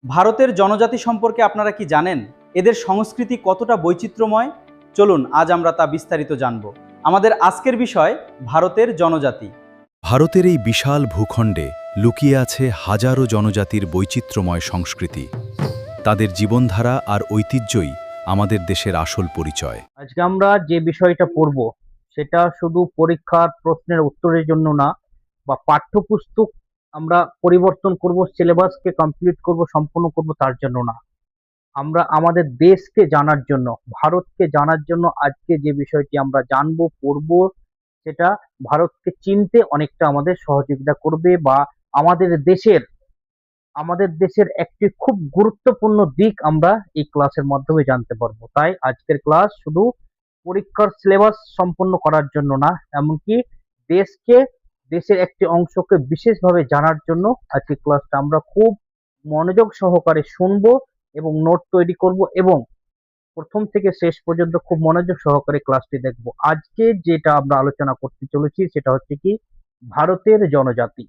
ভারতের জনজাতি সম্পর্কে আপনারা কি জানেন? এদের সংস্কৃতি কতটা বৈচিত্র্যময়? চলুন আজ আমরা তা বিস্তারিত জানব। আমাদের আজকের বিষয় ভারতের জনজাতি। ভারতের এই বিশাল ভূখণ্ডে লুকিয়ে আছে হাজারো জনজাতির বৈচিত্র্যময় সংস্কৃতি। তাদের জীবনধারা আর ঐতিহ্যই আমাদের দেশের আসল পরিচয়। আজকে আমরা যে বিষয়টা পড়ব সেটা শুধু পরীক্ষার প্রশ্নের উত্তরের জন্য না, বা পাঠ্যপুস্তক আমরা পরিবর্তন করব, সিলেবাসকে কমপ্লিট করব, সম্পূর্ণ করব তার জন্য না। আমরা আমাদের দেশকে জানার জন্য, ভারতকে জানার জন্য আজকে যে বিষয়টি আমরা জানবো, পড়ব, সেটা ভারতকে চিনতে অনেকটা আমাদের সহযোগিতা করবে, বা আমাদের দেশের আমাদের দেশের একটি খুব গুরুত্বপূর্ণ দিক আমরা এই ক্লাসের মাধ্যমে জানতে পারবো। তাই আজকের ক্লাস শুধু পরীক্ষার সিলেবাস সম্পন্ন করার জন্য না, এমনকি দেশকে, দেশের একটি অংশকে বিশেষভাবে জানার জন্য আজকে ক্লাসটা আমরা খুব মনোযোগ সহকারে শুনবো এবং নোট তৈরি করব, এবং প্রথম থেকে শেষ পর্যন্ত খুব মনোযোগ সহকারে ক্লাসটি দেখব। আজকে যেটা আমরা আলোচনা করতে চলেছি সেটা হচ্ছে কি, ভারতের জনজাতি।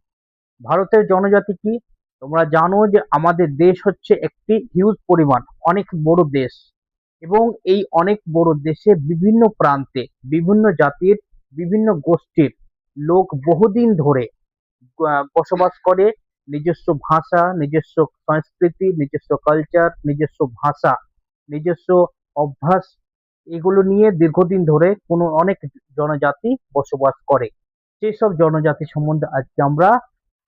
ভারতের জনজাতি কি? তোমরা জানো যে আমাদের দেশ হচ্ছে একটি হিউজ পরিমাণ, অনেক বড় দেশ, এবং এই অনেক বড় দেশে বিভিন্ন প্রান্তে বিভিন্ন জাতির, বিভিন্ন গোষ্ঠীর লোক বহুদিন ধরে বসবাস করে। নিজস্ব ভাষা, নিজস্ব সংস্কৃতি, নিজস্ব কালচার, নিজস্ব ভাষা, নিজস্ব অভ্যাস, এগুলো নিয়ে দীর্ঘদিন ধরে কোনো অনেক জনজাতি বসবাস করে। সেসব জনজাতি সম্বন্ধে আজকে আমরা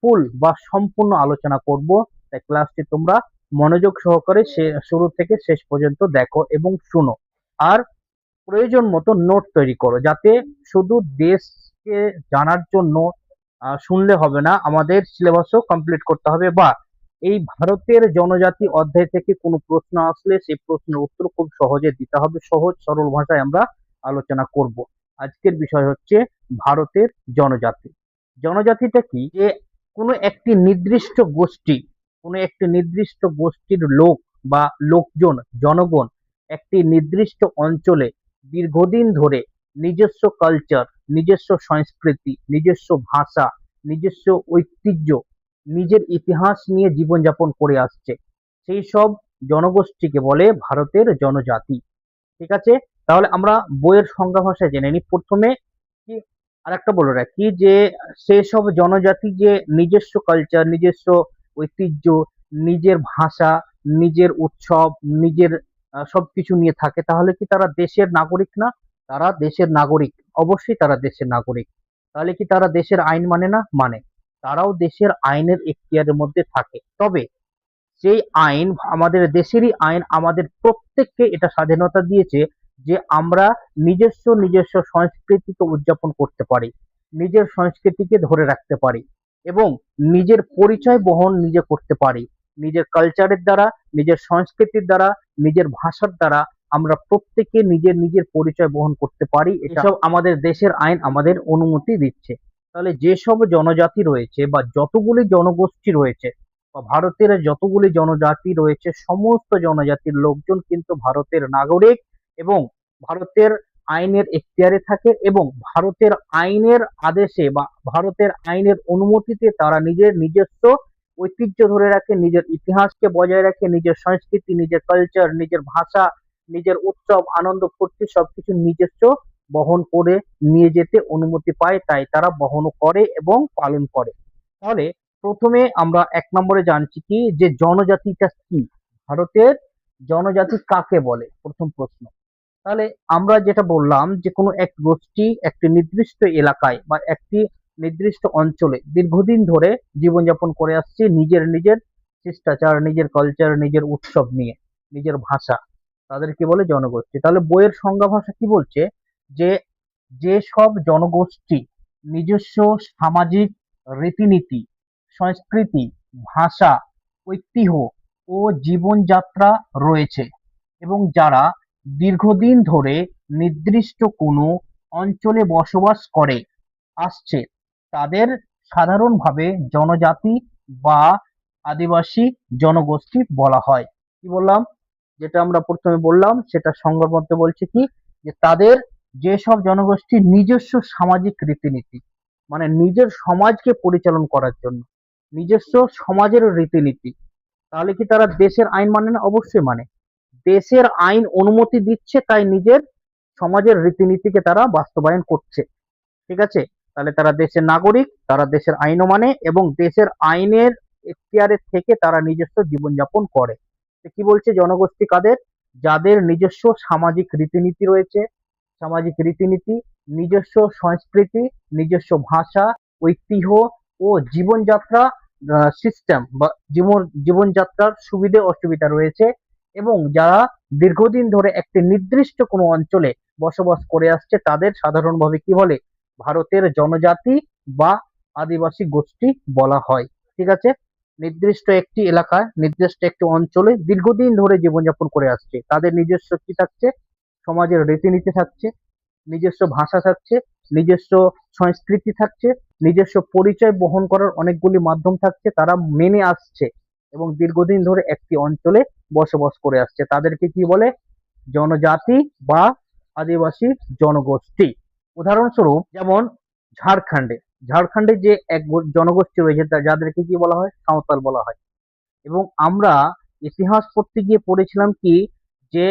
ফুল বা সম্পূর্ণ আলোচনা করব। তাই ক্লাসটি তোমরা মনোযোগ সহকারে শুরু থেকে শেষ পর্যন্ত দেখো এবং শুনো। আর প্রয়োজন মতো নোট তৈরি করো, যাতে শুধু দেশকে জানার জন্য শুনলে হবে না, আমাদের সিলেবাসও কমপ্লিট করতে হবে, বা এই ভারতের জনজাতি অধ্যায় থেকে কোনো প্রশ্ন আসলে সেই প্রশ্নের উত্তর খুব সহজে দিতে হবে। সহজ সরল ভাষায় আমরা আলোচনা করব। আজকের বিষয় হচ্ছে ভারতের জনজাতি। জনজাতিটা কি? যে কোনো একটি নির্দিষ্ট গোষ্ঠী, কোনো একটি নির্দিষ্ট গোষ্ঠীর লোক বা লোকজন, জনগণ একটি নির্দিষ্ট অঞ্চলে দীর্ঘদিন ধরে নিজস্ব কালচার, নিজস্ব সংস্কৃতি, নিজস্ব ভাষা, নিজস্ব ঐতিহ্য, নিজের ইতিহাস নিয়ে জীবনযাপন করে আসছে, সেই সব জনগোষ্ঠীকে বলে ভারতের জনজাতি। ঠিক আছে? তাহলে আমরা বইয়ের সংজ্ঞা ভাষায় জেনে নিই প্রথমে। কি, আরেকটা বলে রাখি যে সেসব জনজাতি যে নিজস্ব কালচার, নিজস্ব ঐতিহ্য, নিজের ভাষা, নিজের উৎসব, নিজের সবকিছু নিয়ে থাকে, তাহলে কি তারা দেশের নাগরিক না? তারা দেশের নাগরিক, অবশ্যই তারা দেশের নাগরিক। তাহলে কি তারা দেশের আইন মানে না? মানে। তারাও দেশের আইনের এখতিয়ারের মধ্যে থাকে। তবে সেই আইন, আমাদের দেশেরই আইন আমাদের প্রত্যেককে এটা স্বাধীনতা দিয়েছে যে আমরা নিজস্ব নিজস্ব সংস্কৃতিকে উদযাপন করতে পারি, নিজের সংস্কৃতিকে ধরে রাখতে পারি, এবং নিজের পরিচয় বহন নিজে করতে পারি। নিজের কালচারের দ্বারা, নিজের সংস্কৃতির দ্বারা, নিজের ভাষার দ্বারা আমরা প্রত্যেকে নিজের নিজের পরিচয় বহন করতে পারি। এসব আমাদের দেশের আইন আমাদের অনুমতি দিচ্ছে। তাহলে যেসব জনজাতি রয়েছে বা যতগুলি জনগোষ্ঠী রয়েছে, বা ভারতের যতগুলি জনজাতি রয়েছে, সমস্ত জনজাতির লোকজন কিন্তু ভারতের নাগরিক, এবং ভারতের আইনের এখতিয়ারে থাকে, এবং ভারতের আইনের আদেশে বা ভারতের আইনের অনুমতিতে তারা নিজের নিজস্ব ঐতিহ্য ধরে রাখে, নিজের ইতিহাসকে বজায় রাখে, নিজের সংস্কৃতি, নিজের কালচার, নিজের ভাষা, নিজের উৎসব, আনন্দ, ফুর্তি সবকিছু নিজস্ব বহন করে নিয়ে যেতে অনুমতি পায়। তাই তারা বহন করে এবং পালন করে। তাহলে প্রথমে আমরা এক নম্বরে জানছি কি, যে জনজাতিটা কি, ভারতের জনজাতি কাকে বলে, প্রথম প্রশ্ন। তাহলে আমরা যেটা বললাম যে কোনো এক গোষ্ঠী একটি নির্দিষ্ট এলাকায় বা একটি নির্দিষ্ট অঞ্চলে দীর্ঘদিন ধরে জীবনযাপন করে আসছে নিজের নিজের শিষ্টাচার, নিজের কালচার, নিজের উৎসব নিয়ে, নিজের ভাষা, তাদেরকে বলে জনগোষ্ঠী। তাহলে বইয়ের সংজ্ঞা ভাষা কি বলছে? যে যেসব জনগোষ্ঠী নিজস্ব সামাজিক রীতিনীতি, সংস্কৃতি, ভাষা, ঐতিহ্য ও জীবনযাত্রা রয়েছে, এবং যারা দীর্ঘদিন ধরে নির্দিষ্ট কোনো অঞ্চলে বসবাস করে আসছে, তাদের সাধারণভাবে জনজাতি বা আদিবাসী জনগোষ্ঠী বলা হয়। কি বললাম? যেটা আমরা প্রথমে বললাম সেটা সংজ্ঞার মধ্যে বলছে কি, যে তাদের, যেসব জনগোষ্ঠী নিজস্ব সামাজিক রীতিনীতি, মানে নিজের সমাজকে পরিচালন করার জন্য নিজস্ব সমাজের রীতিনীতি, তাহলে কি তারা দেশের আইন মানে না? অবশ্যই মানে। দেশের আইন অনুমতি দিচ্ছে, তাই নিজের সমাজের রীতিনীতিকে তারা বাস্তবায়ন করছে। ঠিক আছে? তাহলে তারা দেশের নাগরিক, তারা দেশের আইনও মানে এবং দেশের আইনের এখতিয়ারে থেকে তারা নিজস্ব জীবনযাপন করে। তো কি বলছে জনগোষ্ঠী কাদের? যাদের নিজস্ব সামাজিক রীতিনীতি রয়েছে, সামাজিক রীতিনীতি, নিজস্ব সংস্কৃতি, নিজস্ব ভাষা, ঐতিহ্য ও জীবনযাত্রা সিস্টেম বা জীবনযাত্রার সুবিধে অসুবিধা রয়েছে এবং যারা দীর্ঘদিন ধরে একটি নির্দিষ্ট কোনো অঞ্চলে বসবাস করে আসছে তাদের সাধারণভাবে কি বলে? ভারতের জনজাতি বা আদিবাসী গোষ্ঠী বলা হয়। ঠিক আছে? নির্দিষ্ট একটি এলাকায়, নির্দিষ্ট একটি অঞ্চলে দীর্ঘদিন ধরে জীবনযাপন করে আসছে, তাদের নিজস্ব কি থাকছে? সমাজের রীতিনীতি থাকছে, নিজস্ব ভাষা থাকছে, নিজস্ব সংস্কৃতি থাকছে, নিজস্ব পরিচয় বহন করার অনেকগুলি মাধ্যম থাকছে, তারা মেনে আসছে এবং দীর্ঘদিন ধরে একটি অঞ্চলে বসবাস করে আসছে। তাদেরকে কি বলে? জনজাতি বা আদিবাসী জনগোষ্ঠী। উদাহরণস্বরূপ যেমন ঝাড়খণ্ডে, ঝাড়খণ্ডে যে এক জনগোষ্ঠী রয়েছে যাদেরকে কি বলা হয়? সাঁওতাল বলা হয়। এবং আমরা ইতিহাস পড়তে গিয়ে পড়েছিলাম কি, যে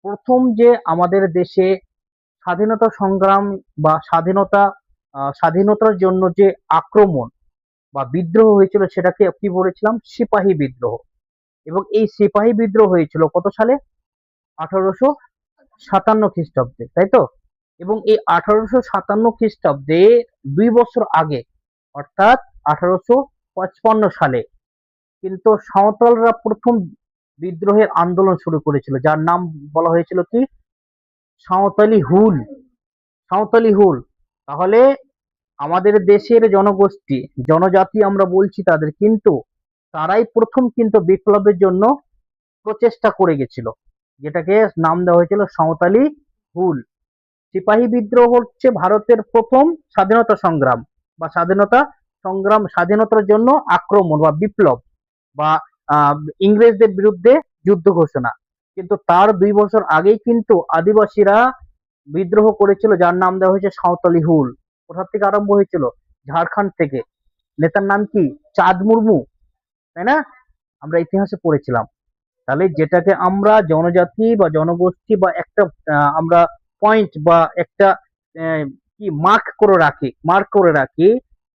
প্রথম যে আমাদের দেশে স্বাধীনতা সংগ্রাম বা স্বাধীনতার জন্য যে আক্রমণ বা বিদ্রোহ হয়েছিল সেটাকে কি বলেছিলাম? সিপাহী বিদ্রোহ। এবং এই সিপাহী বিদ্রোহ হয়েছিল কত সালে? 1857 খ্রিস্টাব্দে, তাই তো? এবং এই 1857 খ্রিস্টাব্দে 2 বছর আগে, অর্থাৎ 1855 সালে কিন্তু সাঁওতালরা প্রথম বিদ্রোহের আন্দোলন শুরু করেছিল, যার নাম বলা হয়েছিল কি? সাঁওতালি হুল। সাঁওতালি হুল। তাহলে আমাদের দেশের জনগোষ্ঠী, জনজাতি আমরা বলছি তাদের, কিন্তু তারাই প্রথম কিন্তু বিপ্লবের জন্য প্রচেষ্টা করে গেছিল, যেটাকে নাম দেওয়া হয়েছিল সাঁওতালি হুল। সিপাহী বিদ্রোহ হচ্ছে ভারতের প্রথম স্বাধীনতা সংগ্রাম বা স্বাধীনতার জন্য আক্রমণ বা বিপ্লব বা ইংরেজদের বিরুদ্ধে যুদ্ধ ঘোষণা। কিন্তু তার 2 বছর আগেই কিন্তু আদিবাসীরা বিদ্রোহ করেছিল, যার নাম দেওয়া হয়েছে সাঁওতালি হুল। কোথা থেকে আরম্ভ হয়েছিল? ঝাড়খণ্ড থেকে। নেতার নাম কি? চাঁদ মুর্মু, তাই না? আমরা ইতিহাসে পড়েছিলাম। তাহলে যেটাকে আমরা জনজাতি বা জনগোষ্ঠী বা একটা আমরা পয়েন্ট বা একটা কি মার্ক করে রাখি,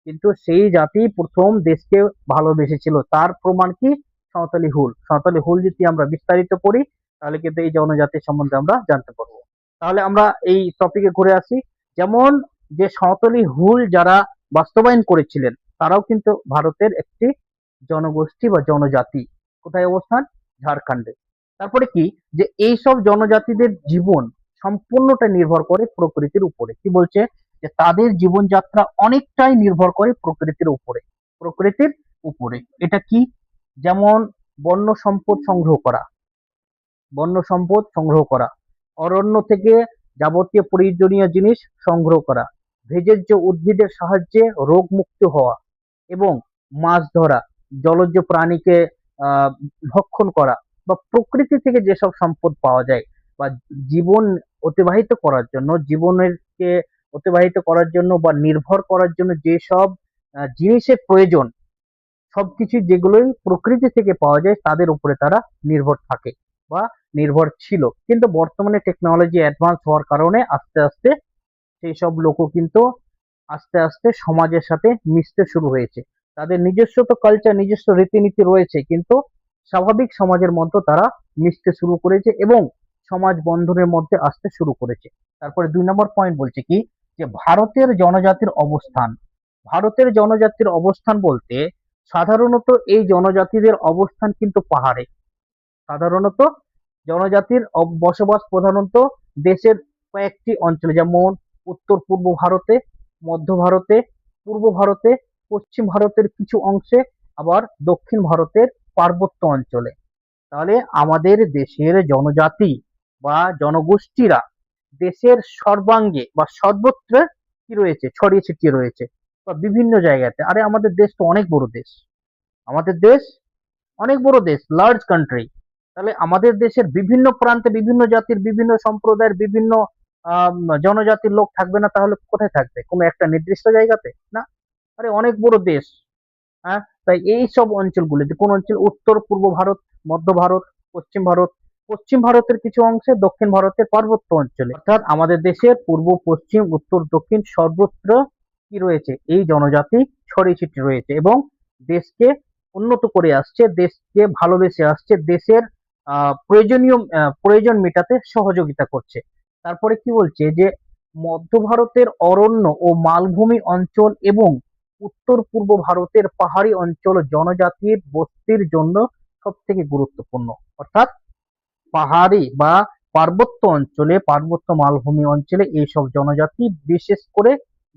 কিন্তু সেই জাতি প্রথম দেশকে ভালোবেসেছিল, তার প্রমাণ কি? সাঁওতালি হুল। সাঁওতালি হুল যদি আমরা বিস্তারিত করি তাহলে কিন্তু এই জনজাতির সম্বন্ধে আমরা জানতে পারবো। তাহলে আমরা এই টপিকে ঘুরে আসি। যেমন যে সাঁওতালি হুল যারা বাস্তবায়ন করেছিলেন তারাও কিন্তু ভারতের একটি জনগোষ্ঠী বা জনজাতি। কোথায় অবস্থান? ঝাড়খণ্ডে। তারপরে কি, যে এইসব জনজাতিদের জীবন সম্পূর্ণটা নির্ভর করে প্রকৃতির উপরে। কি বলছে? যে তাদের জীবনযাত্রা অনেকটাই নির্ভর করে প্রকৃতির উপরে। প্রকৃতির উপরে এটা কি? যেমন বন্য সম্পদ সংগ্রহ করা, বন্য সম্পদ সংগ্রহ করা, অরণ্য থেকে যাবতীয় প্রয়োজনীয় জিনিস সংগ্রহ করা, ভেষজ উদ্ভিদের সাহায্যে রোগ মুক্ত হওয়া এবং মাছ ধরা, জলজ প্রাণীকে আহ ভক্ষণ করা বা প্রকৃতি থেকে যেসব সম্পদ পাওয়া যায় বা জীবন অতিবাহিত করার জন্য, জীবনেরকে অতিবাহিত করার জন্য বা নির্ভর করার জন্য যেসব জিনিসের প্রয়োজন, সবকিছু যেগুলোই প্রকৃতি থেকে পাওয়া যায় তাদের উপরে তারা নির্ভর থাকে বা নির্ভর ছিল। কিন্তু বর্তমানে টেকনোলজি অ্যাডভান্স হওয়ার কারণে আস্তে আস্তে সেই সব লোকও কিন্তু আস্তে আস্তে সমাজের সাথে মিশতে শুরু হয়েছে। তাদের নিজস্ব তো কালচার, নিজস্ব রীতিনীতি রয়েছে, কিন্তু স্বাভাবিক সমাজের মধ্যে তারা মিশতে শুরু করেছে এবং সমাজ বন্ধনের মধ্যে আসতে শুরু করেছে। তারপরে 2 নম্বর পয়েন্ট বলছে কি, যে ভারতের জনজাতির অবস্থান। ভারতের জনজাতির অবস্থান বলতে সাধারণত এই জনজাতিদের অবস্থান কিন্তু পাহাড়ে। সাধারণত জনজাতির বসবাস প্রধানত দেশের কয়েকটি অঞ্চলে, যেমন উত্তর পূর্ব ভারতে, মধ্য ভারতে, পূর্ব ভারতে, পশ্চিম ভারতের কিছু অংশে, আবার দক্ষিণ ভারতের পার্বত্য অঞ্চলে। তাহলে আমাদের দেশের জনজাতি বা জনগোষ্ঠীরা দেশের সর্বাঙ্গে বা সর্বত্র কি রয়েছে? ছড়িয়ে ছিটিয়ে রয়েছে বা বিভিন্ন জায়গাতে। আরে আমাদের দেশ তো অনেক বড় দেশ, আমাদের দেশ অনেক বড় দেশ, লার্জ কান্ট্রি। তাহলে আমাদের দেশের বিভিন্ন প্রান্তে বিভিন্ন জাতির, বিভিন্ন সম্প্রদায়ের, বিভিন্ন জনজাতির লোক থাকবে না, তাহলে কোথায় থাকবে? কোনো একটা নির্দিষ্ট জায়গাতে না। আরে অনেক বড় দেশ, হ্যাঁ। তাই এই সব অঞ্চলগুলিতে কোন অঞ্চল, উত্তর পূর্ব ভারত, মধ্য ভারত, পশ্চিম ভারত, পশ্চিম ভারতের কিছু অংশে, দক্ষিণ ভারতের পার্বত্য অঞ্চলে, অর্থাৎ আমাদের দেশের পূর্ব, পশ্চিম, উত্তর, দক্ষিণ সর্বত্র কি রয়েছে, এই জনজাতি ছড়িয়ে ছিটিয়ে রয়েছে এবং দেশকে উন্নত করে আসছে, দেশকে ভালোবেসে আসছে, দেশের প্রয়োজন মেটাতে সহযোগিতা করছে। তারপরে কি বলছে যে মধ্য ভারতের অরণ্য ও মালভূমি অঞ্চল এবং উত্তর পূর্ব ভারতের পাহাড়ি অঞ্চল জনজাতির বসতির জন্য সব থেকে গুরুত্বপূর্ণ। অর্থাৎ পাহাড়ি বা পার্বত্য অঞ্চলে, পার্বত্য মালভূমি অঞ্চলে এইসব জনজাতি বিশেষ করে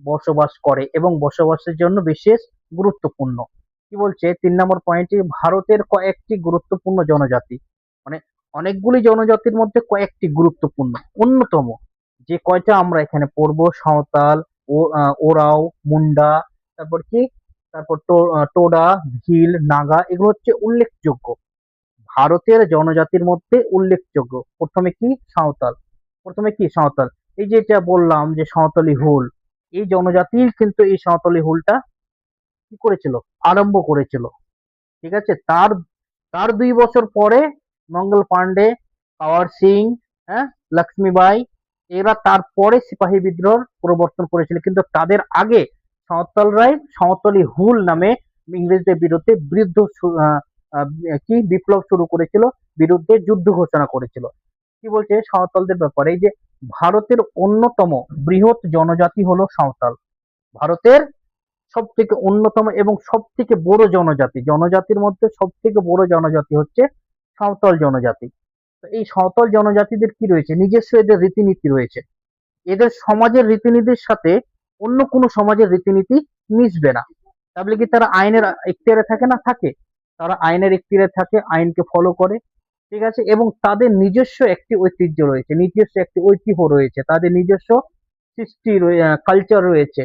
বসবাস করে এবং বসবাসের জন্য বিশেষ গুরুত্বপূর্ণ। কি বলছে 3 নম্বর পয়েন্টে, ভারতের কয়েকটি গুরুত্বপূর্ণ জনজাতি, মানে অনেকগুলি জনজাতির মধ্যে কয়েকটি গুরুত্বপূর্ণ, অন্যতম যে কয়টা আমরা এখানে পড়বো, সাঁওতাল, ওরাও, মুন্ডা, তারপর কি, তারপর টোডা, ভিল, নাগা, এগুলো হচ্ছে উল্লেখযোগ্য ভারতের জনজাতির মধ্যে উল্লেখযোগ্য। প্রথমে কি, সাঁওতাল। প্রথমে কি, সাঁওতাল। এই যে এটা বললাম যে সাঁওতালি হুল, এই জনজাতি কিন্তু এই সাঁওতালি হুলটা কি করেছিল, আরম্ভ করেছিল। ঠিক আছে, তার তার 2 বছর পরে মঙ্গল পান্ডে, পাওয়ার সিং, হ্যাঁ, লক্ষ্মীবাই, এরা তারপরে সিপাহী বিদ্রোহ প্রবর্তন করেছিল, কিন্তু তাদের আগে সাঁওতালরাই সাঁওতালি হুল নামে ইংরেজদের বিরুদ্ধে কি বিপ্লব শুরু করেছিল, বিরুদ্ধে যুদ্ধ ঘোষণা করেছিল। কি বলছে সাঁওতালদের ব্যাপারে, এই যে ভারতের অন্যতম বৃহৎ জনজাতি হলো সাঁওতাল, ভারতের সব থেকে অন্যতম এবং সব থেকে বড় জনজাতি, জনজাতির মধ্যে সব থেকে বড় জনজাতি হচ্ছে সাঁওতাল জনজাতি। তো এই সাঁওতাল জনজাতিদের কি রয়েছে, নিজস্ব এদের রীতিনীতি রয়েছে, এদের সমাজের রীতিনীতির সাথে অন্য কোনো সমাজের রীতিনীতি মিশবে না। তাহলে কি তারা আইনের এখতিয়ারে থাকে না, থাকে, তারা আইনের এখতিয়ারে থাকে, আইনকে ফলো করে। ঠিক আছে, এবং তাদের নিজস্ব একটি ঐতিহ্য রয়েছে, নিজস্ব একটি ঐতিহ্য রয়েছে, তাদের নিজস্ব সৃষ্টি, কালচার রয়েছে,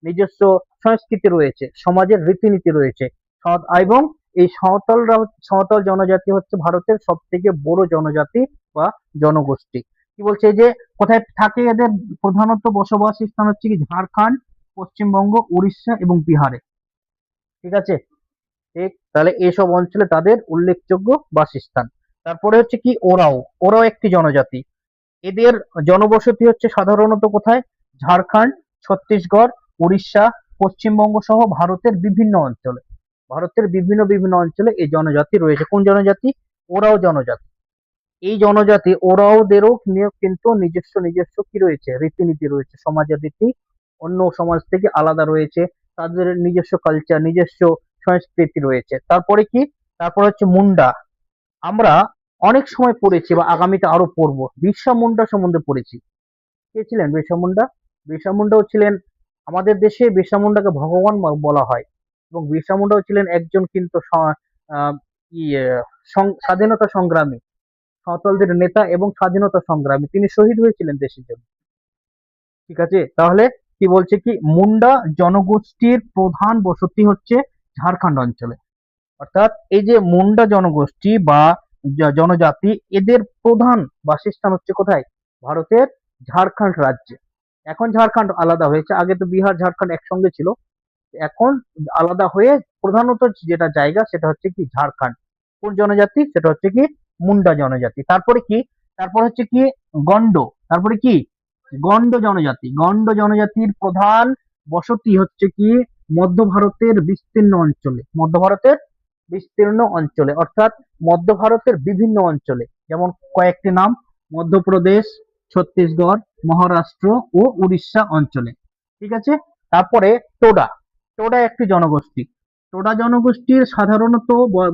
নিজস্ব সংস্কৃতি রয়েছে, সমাজের রীতিনীতি রয়েছে। এবং এই সাঁওতাল জনজাতি হচ্ছে ভারতের সব থেকে বড় জনজাতি বা জনগোষ্ঠী। কি বলছে, এই যে কোথায় থাকে এদের প্রধানত বসবাস স্থান হচ্ছে কি, ঝাড়খণ্ড, পশ্চিমবঙ্গ, উড়িষ্যা এবং বিহারে। ঠিক আছে, ঠিক, তাহলে এইসব অঞ্চলে তাদের উল্লেখযোগ্য বাসস্থান। তারপরে হচ্ছে কি, ওরাও, ওরাও একটি জনজাতি, এদের জনবসতি হচ্ছে সাধারণত কোথায়, ঝাড়খণ্ড, ছত্তিশগড়, উড়িষ্যা, পশ্চিমবঙ্গ সহ ভারতের বিভিন্ন অঞ্চলে, ভারতের বিভিন্ন বিভিন্ন অঞ্চলে এই জনজাতি রয়েছে। কোন জনজাতি, ওরাও জনজাতি। এই জনজাতি ওরাওদেরও কিন্তু নিজস্ব নিজস্ব কি রয়েছে, রীতিনীতি রয়েছে, সমাজের রীতি অন্য সমাজ থেকে আলাদা রয়েছে, তাদের নিজস্ব কালচার, নিজস্ব সংস্কৃতি রয়েছে। তারপরে কি, তারপর হচ্ছে মুন্ডা। আমরা অনেক সময় পড়েছি বা আগামীতে আরো পড়বো, বিরসা মুন্ডা সম্বন্ধে পড়েছি। কে ছিলেন বিরসা মুন্ডা? বিরসা মুন্ডাও ছিলেন, আমাদের দেশে বিরসা মুন্ডাকে ভগবান বলা হয়, এবং বিরসা মুন্ডাও ছিলেন একজন কিন্তু স্বাধীনতা সংগ্রামী, সাঁওতালদের নেতা এবং স্বাধীনতা সংগ্রামী, তিনি শহীদ হয়েছিলেন দেশের জন্য। ঠিক আছে, তাহলে কি বলছে কি, মুন্ডা জনগোষ্ঠীর প্রধান বসতি হচ্ছে ঝাড়খণ্ড অঞ্চলে। অর্থাৎ এই যে মুন্ডা জনগোষ্ঠী বা জনজাতি, এদের প্রধান বাসস্থান হচ্ছে কোথায়, ভারতের ঝাড়খণ্ড রাজ্যে। এখন ঝাড়খণ্ড আলাদা হয়েছে, আগে তো বিহার ঝাড়খণ্ড একসঙ্গে ছিল, এখন আলাদা হয়ে প্রধানত যেটা জায়গা সেটা হচ্ছে কি ঝাড়খণ্ড। কোন জনজাতি, সেটা হচ্ছে কি মুন্ডা জনজাতি। তারপরে কি, তারপর হচ্ছে কি গন্ড, তারপরে কি গন্ড জনজাতি। গন্ড জনজাতির প্রধান বসতি হচ্ছে কি মধ্য ভারতের বিস্তীর্ণ অঞ্চলে, মধ্য ভারতের বিস্তীর্ণ অঞ্চলে, অর্থাৎ মধ্য ভারতের বিভিন্ন অঞ্চলে, যেমন কয়েকটি নাম, মধ্যপ্রদেশ, ছত্তিশগড়, মহারাষ্ট্র ও উড়িষ্যা অঞ্চলে। ঠিক আছে, তারপরে টোডা, টোডা একটি জনগোষ্ঠী, টোডা জনগোষ্ঠীর সাধারণত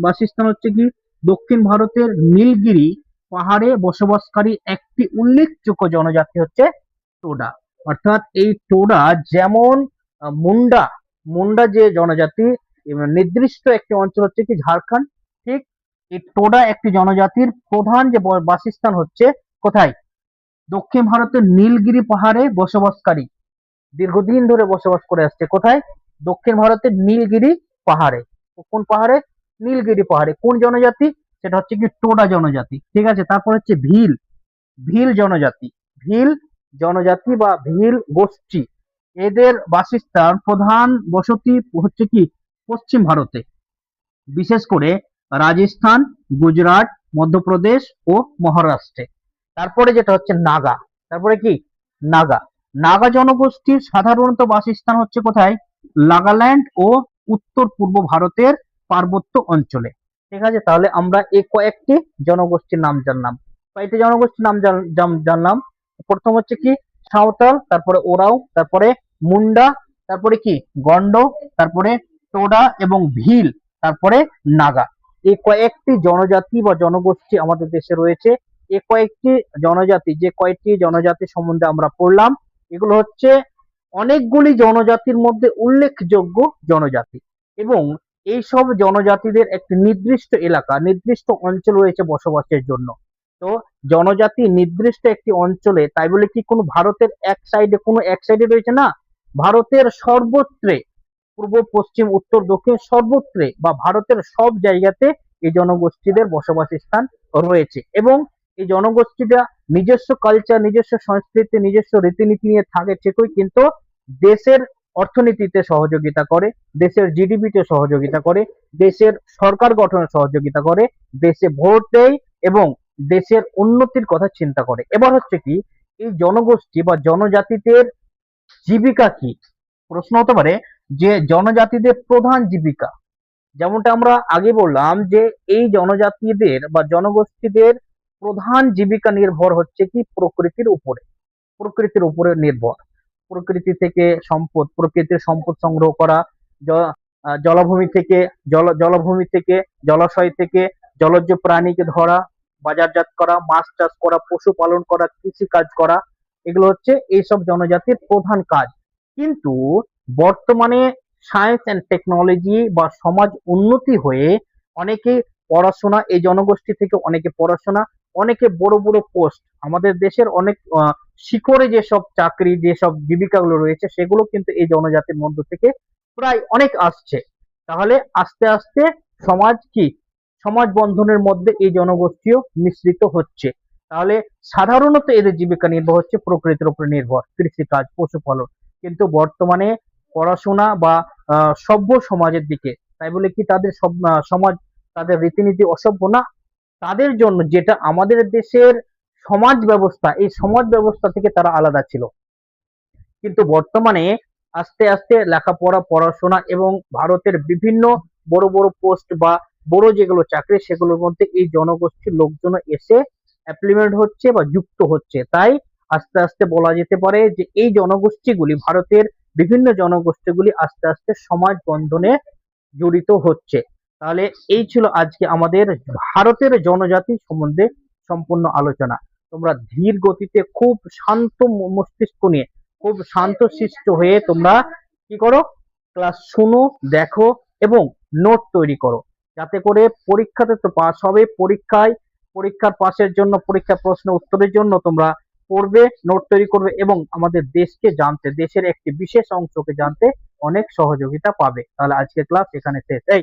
বাসস্থান হচ্ছে কি দক্ষিণ ভারতের নীলগিরি পাহাড়ে বসবাসকারী একটি উল্লেখযোগ্য জনজাতি হচ্ছে টোডা। অর্থাৎ এই টোডা যেমন মুন্ডা, মুন্ডা যে জনজাতি নির্দিষ্ট একটি অঞ্চল হচ্ছে কি ঝাড়খণ্ড, ঠিক এই টোডা একটি জনজাতির প্রধান যে বাসস্থান হচ্ছে কোথায়, দক্ষিণ ভারতের নীলগিরি পাহাড়ে বসবাসকারী, দীর্ঘদিন ধরে বসবাস করে আসছে কোথায়, দক্ষিণ ভারতের নীলগিরি পাহাড়ে। কোন পাহাড়ে, নীলগিরি পাহাড়ে। কোন জনজাতি, সেটা হচ্ছে কি টোডা জনজাতি। ঠিক আছে, তারপর হচ্ছে ভিল, ভিল জনজাতি, ভিল জনজাতি বা ভিল গোষ্ঠী, এদের বাসস্থান প্রধান বসতি হচ্ছে কি পশ্চিম ভারতে, বিশেষ করে রাজস্থান, গুজরাট, মধ্যপ্রদেশ ও মহারাষ্ট্রে। তারপরে যেটা হচ্ছে নাগা। তারপরে কি নাগা। নাগা জনগোষ্ঠীর সাধারণত বাসস্থান হচ্ছে কোথায়? নাগাল্যান্ড ও উত্তর পূর্ব ভারতের পার্বত্য অঞ্চলে। ঠিক আছে, তাহলে আমরা এই কয়েকটি জনগোষ্ঠীর নাম জানলাম। কয়েকটি জনগোষ্ঠীর নাম জানলাম। প্রথম হচ্ছে কি সাঁওতাল, তারপরে ওরাও, তারপরে মুন্ডা, তারপরে কি গন্ড, তারপরে টোডা এবং ভিল, তারপরে নাগা। এই কয়েকটি জনজাতি বা জনগোষ্ঠী আমাদের দেশে রয়েছে। এই কয়েকটি জনজাতি, যে কয়েকটি জনজাতি সম্বন্ধে আমরা পড়লাম, এগুলো হচ্ছে অনেকগুলি জনজাতির মধ্যে উল্লেখযোগ্য জনজাতি, এবং এই সব জনজাতিদের একটি নির্দিষ্ট এলাকা, নির্দিষ্ট অঞ্চল রয়েছে বসবাসের জন্য। তো জনজাতি নির্দিষ্ট একটি অঞ্চলে, তাই বলে কি কোনো ভারতের এক সাইডে রয়েছে না, ভারতের সর্বত্রে, পূর্ব পশ্চিম উত্তর দক্ষিণ সর্বত্রে বা ভারতের সব জায়গাতে এই জনগোষ্ঠীদের বসবাস স্থান রয়েছে, এবং এই জনগোষ্ঠীরা নিজস্ব কালচার, নিজস্ব সংস্কৃতি, নিজস্ব রীতিনীতি নিয়ে থাকে ঠিকই, কিন্তু দেশের অর্থনীতিতে সহযোগিতা করে, দেশের জিডিপিতে সহযোগিতা করে, দেশের সরকার গঠনে সহযোগিতা করে, দেশে ভোট দেয় এবং দেশের উন্নতির কথা চিন্তা করে। এবার হচ্ছে কি এই জনগোষ্ঠী বা জনজাতিদের জীবিকা কি? প্রশ্ন হতে পারে যে জনজাতিদের প্রধান জীবিকা, যেমনটা আমরা আগে বললাম যে এই জনজাতিদের বা জনগোষ্ঠীদের প্রধান জীবিকা নির্ভর হচ্ছে কি প্রকৃতির উপরে, প্রকৃতির উপরে নির্ভর। প্রকৃতি থেকে সম্পদ, প্রকৃতির সম্পদ সংগ্রহ করা, জলাভূমি থেকে জলাভূমি থেকে, জলাশয় থেকে জলজ প্রাণীকে ধরা, বাজারজাত করা, মাছ চাষ করা, পশুপালন করা, কৃষি কাজ করা, এগুলো হচ্ছে এইসব জনজাতির প্রধান কাজ। কিন্তু বর্তমানে সায়েন্স এন্ড টেকনোলজি বা সমাজ উন্নতি হয়ে অনেকে পড়াশোনা, এই জনগোষ্ঠী থেকে অনেকে পড়াশোনা, অনেকে বড় বড় পোস্ট, আমাদের দেশের অনেক শিখরে যেসব চাকরি, যেসব জীবিকাগুলো রয়েছে, সেগুলো কিন্তু এই জনজাতির মধ্য থেকে প্রায় অনেক আসছে। তাহলে আস্তে আস্তে সমাজ কি, সমাজ বন্ধনের মধ্যে এই জনগোষ্ঠীও মিশ্রিত হচ্ছে। তাহলে সাধারণত এদের জীবিকা নির্ভর হচ্ছে প্রকৃতির উপর নির্ভর, কৃষিকাজ, পশুপালন। কিন্তু বর্তমানে পড়াশোনা বা সভ্য সমাজের দিকে, তাই বলে কি তাদের সমাজ, তাদের রীতিনীতি অসভ্য না? তাদের জন্য যেটা আমাদের দেশের সমাজ ব্যবস্থা, এই সমাজ ব্যবস্থা থেকে তারা আলাদা ছিল। কিন্তু বর্তমানে আস্তে আস্তে লেখাপড়া, পড়াশোনা এবং ভারতের বিভিন্ন বড় বড় পোস্ট বা বড় যেগুলো চাকরি, সেগুলোর মধ্যে এই জনগোষ্ঠীর লোকজন এসে অ্যাপ্লিমেন্ট হচ্ছে বা যুক্ত হচ্ছে। তাই আস্তে আস্তে বলা যেতে পারে যে এই জনগোষ্ঠীগুলি, ভারতের বিভিন্ন জনগোষ্ঠীগুলি আস্তে আস্তে সমাজ বন্ধনে জড়িত হচ্ছে। তাহলে এই ছিল আজকে আমাদের ভারতের জনজাতি সম্বন্ধে সম্পূর্ণ আলোচনা। তোমরা ধীর গতিতে খুব শান্ত মস্তিষ্ক নিয়ে, খুব শান্ত শিষ্ট হয়ে তোমরা কি করো, ক্লাস শুনো, দেখো এবং নোট তৈরি করো, যাতে করে পরীক্ষাতে তো পাস হবে। পরীক্ষার পাসের জন্য, পরীক্ষা প্রশ্ন উত্তরের জন্য তোমরা পড়বে, নোট তৈরি করবে এবং আমাদের দেশকে জানতে, দেশের একটি বিশেষ অংশকে জানতে অনেক সহযোগিতা পাবে। তাহলে আজকের ক্লাস এখানে শেষ।